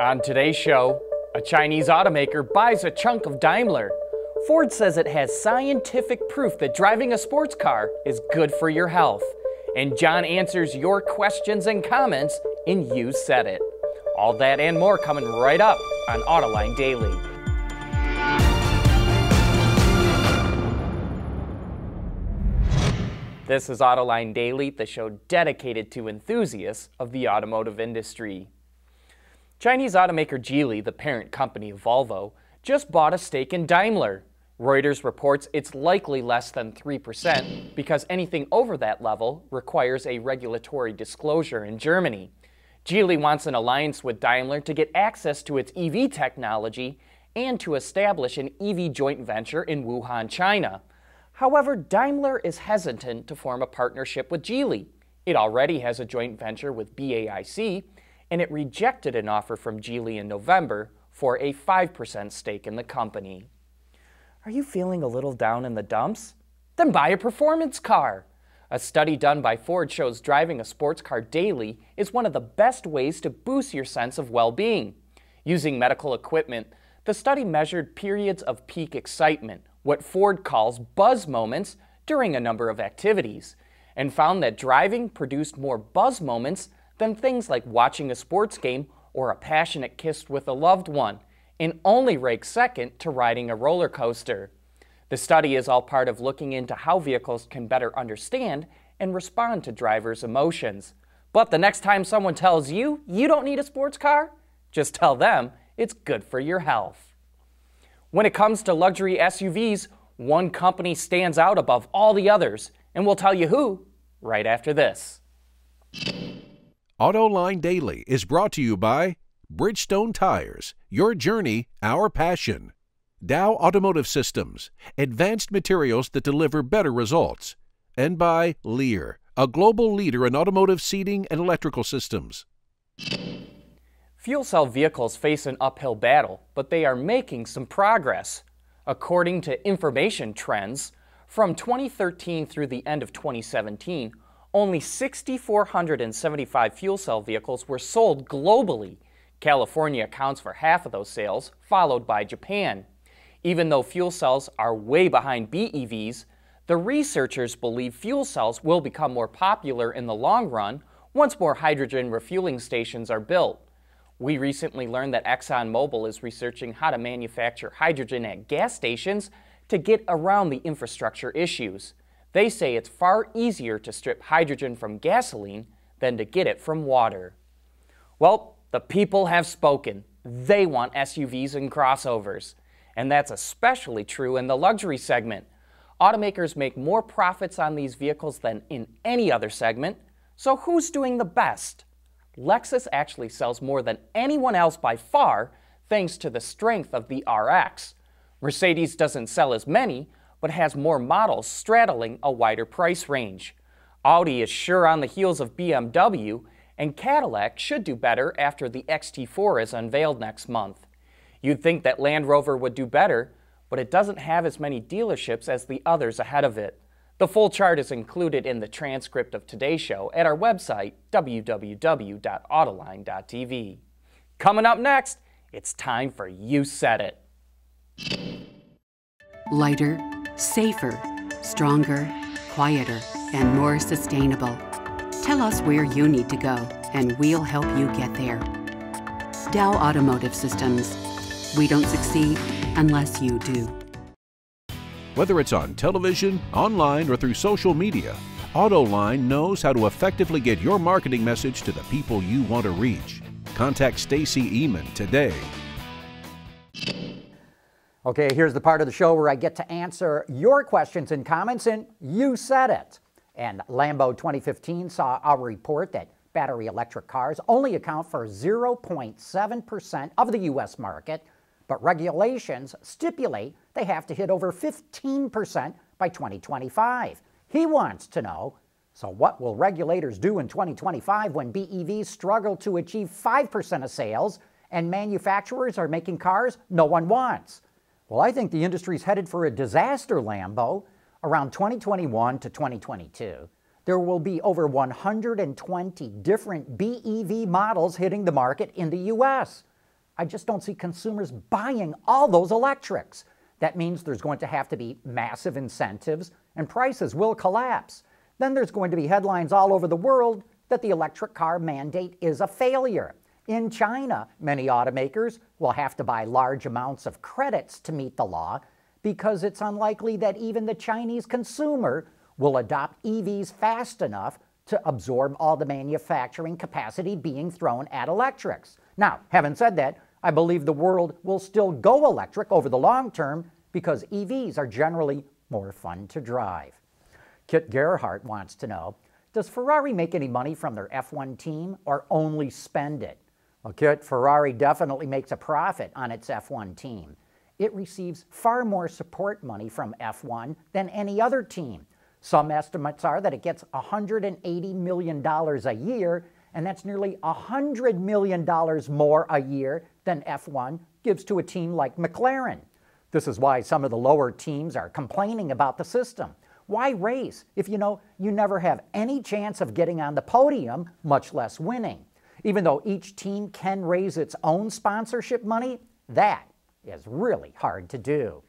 On today's show, a Chinese automaker buys a chunk of Daimler. Ford says it has scientific proof that driving a sports car is good for your health. And John answers your questions and comments in You Said It. All that and more coming right up on Autoline Daily. This is Autoline Daily, the show dedicated to enthusiasts of the automotive industry. Chinese automaker Geely, the parent company of Volvo, just bought a stake in Daimler. Reuters reports it's likely less than 3% because anything over that level requires a regulatory disclosure in Germany. Geely wants an alliance with Daimler to get access to its EV technology and to establish an EV joint venture in Wuhan, China. However, Daimler is hesitant to form a partnership with Geely. It already has a joint venture with BAIC, and it rejected an offer from Geely in November for a 5% stake in the company. Are you feeling a little down in the dumps? Then buy a performance car. A study done by Ford shows driving a sports car daily is one of the best ways to boost your sense of well-being. Using medical equipment, the study measured periods of peak excitement, what Ford calls buzz moments, during a number of activities, and found that driving produced more buzz moments than things like watching a sports game or a passionate kiss with a loved one, and only ranks second to riding a roller coaster. The study is all part of looking into how vehicles can better understand and respond to drivers' emotions. But the next time someone tells you you don't need a sports car, just tell them it's good for your health. When it comes to luxury SUVs, one company stands out above all the others, and we'll tell you who right after this. Autoline Daily is brought to you by Bridgestone Tires, your journey, our passion. Dow Automotive Systems, advanced materials that deliver better results. And by Lear, a global leader in automotive seating and electrical systems. Fuel cell vehicles face an uphill battle, but they are making some progress. According to Information Trends, from 2013 through the end of 2017, only 6,475 fuel cell vehicles were sold globally. California accounts for half of those sales, followed by Japan. Even though fuel cells are way behind BEVs, the researchers believe fuel cells will become more popular in the long run once more hydrogen refueling stations are built. We recently learned that ExxonMobil is researching how to manufacture hydrogen at gas stations to get around the infrastructure issues. They say it's far easier to strip hydrogen from gasoline than to get it from water. Well, the people have spoken. They want SUVs and crossovers. And that's especially true in the luxury segment. Automakers make more profits on these vehicles than in any other segment. So who's doing the best? Lexus actually sells more than anyone else by far, thanks to the strength of the RX. Mercedes doesn't sell as many, but has more models straddling a wider price range. Audi is sure on the heels of BMW, and Cadillac should do better after the XT4 is unveiled next month. You'd think that Land Rover would do better, but it doesn't have as many dealerships as the others ahead of it. The full chart is included in the transcript of today's show at our website, www.autoline.tv. Coming up next, it's time for You Said It. Lighter, safer, stronger, quieter, and more sustainable. Tell us where you need to go, and we'll help you get there. Dow Automotive Systems. We don't succeed unless you do. Whether it's on television, online, or through social media, Autoline knows how to effectively get your marketing message to the people you want to reach. Contact Stacy Eman today. Okay, here's the part of the show where I get to answer your questions and comments, and You Said It. And Lambo 2015 saw a report that battery electric cars only account for 0.7% of the U.S. market, but regulations stipulate they have to hit over 15% by 2025. He wants to know, so what will regulators do in 2025 when BEVs struggle to achieve 5% of sales and manufacturers are making cars no one wants? Well, I think the industry's headed for a disaster, Lambo. Around 2021 to 2022, there will be over 120 different BEV models hitting the market in the U.S. I just don't see consumers buying all those electrics. That means there's going to have to be massive incentives and prices will collapse. Then there's going to be headlines all over the world that the electric car mandate is a failure. In China, many automakers will have to buy large amounts of credits to meet the law because it's unlikely that even the Chinese consumer will adopt EVs fast enough to absorb all the manufacturing capacity being thrown at electrics. Now, having said that, I believe the world will still go electric over the long term because EVs are generally more fun to drive. Kit Gerhardt wants to know, does Ferrari make any money from their F1 team or only spend it? Well, Kit, Ferrari definitely makes a profit on its F1 team. It receives far more support money from F1 than any other team. Some estimates are that it gets $180 million a year, and that's nearly $100 million more a year than F1 gives to a team like McLaren. This is why some of the lower teams are complaining about the system. Why race if you know you never have any chance of getting on the podium, much less winning? Even though each team can raise its own sponsorship money, that is really hard to do.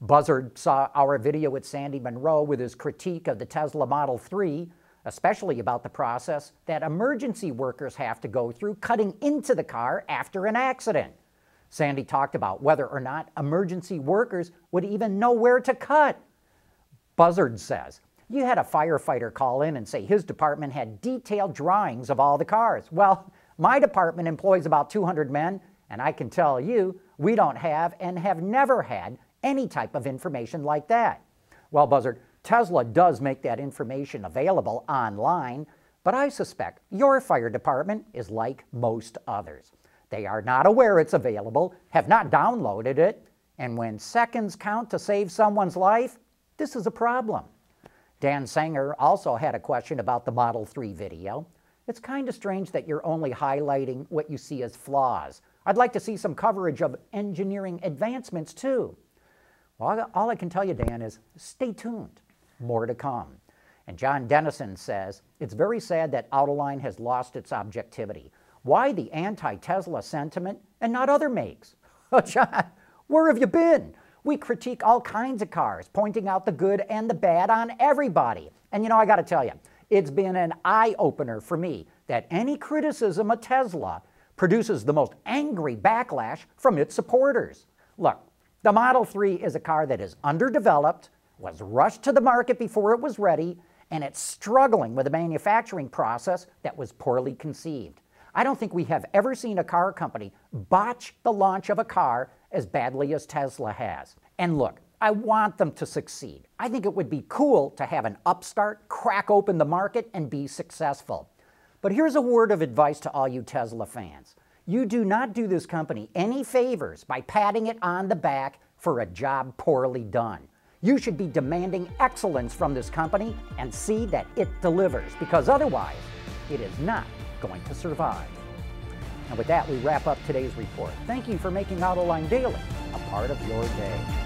Buzzard saw our video with Sandy Monroe with his critique of the Tesla Model 3, especially about the process that emergency workers have to go through cutting into the car after an accident. Sandy talked about whether or not emergency workers would even know where to cut. Buzzard says, you had a firefighter call in and say his department had detailed drawings of all the cars. Well, my department employs about 200 men, and I can tell you, we don't have and have never had any type of information like that. Well, Buzzard, Tesla does make that information available online, but I suspect your fire department is like most others. They are not aware it's available, have not downloaded it, and when seconds count to save someone's life, this is a problem. Dan Sanger also had a question about the Model 3 video. It's kind of strange that you're only highlighting what you see as flaws. I'd like to see some coverage of engineering advancements too. Well, all I can tell you, Dan, is stay tuned. More to come. And John Dennison says, it's very sad that Autoline has lost its objectivity. Why the anti-Tesla sentiment and not other makes? Oh, John, where have you been? We critique all kinds of cars, pointing out the good and the bad on everybody. And you know, I got to tell you, it's been an eye-opener for me that any criticism of Tesla produces the most angry backlash from its supporters. Look, the Model 3 is a car that is underdeveloped, was rushed to the market before it was ready, and it's struggling with a manufacturing process that was poorly conceived. I don't think we have ever seen a car company botch the launch of a car as badly as Tesla has. And look, I want them to succeed. I think it would be cool to have an upstart crack open the market and be successful. But here's a word of advice to all you Tesla fans. You do not do this company any favors by patting it on the back for a job poorly done. You should be demanding excellence from this company and see that it delivers, because otherwise, it is not going to survive. And with that, we wrap up today's report. Thank you for making Autoline Daily a part of your day.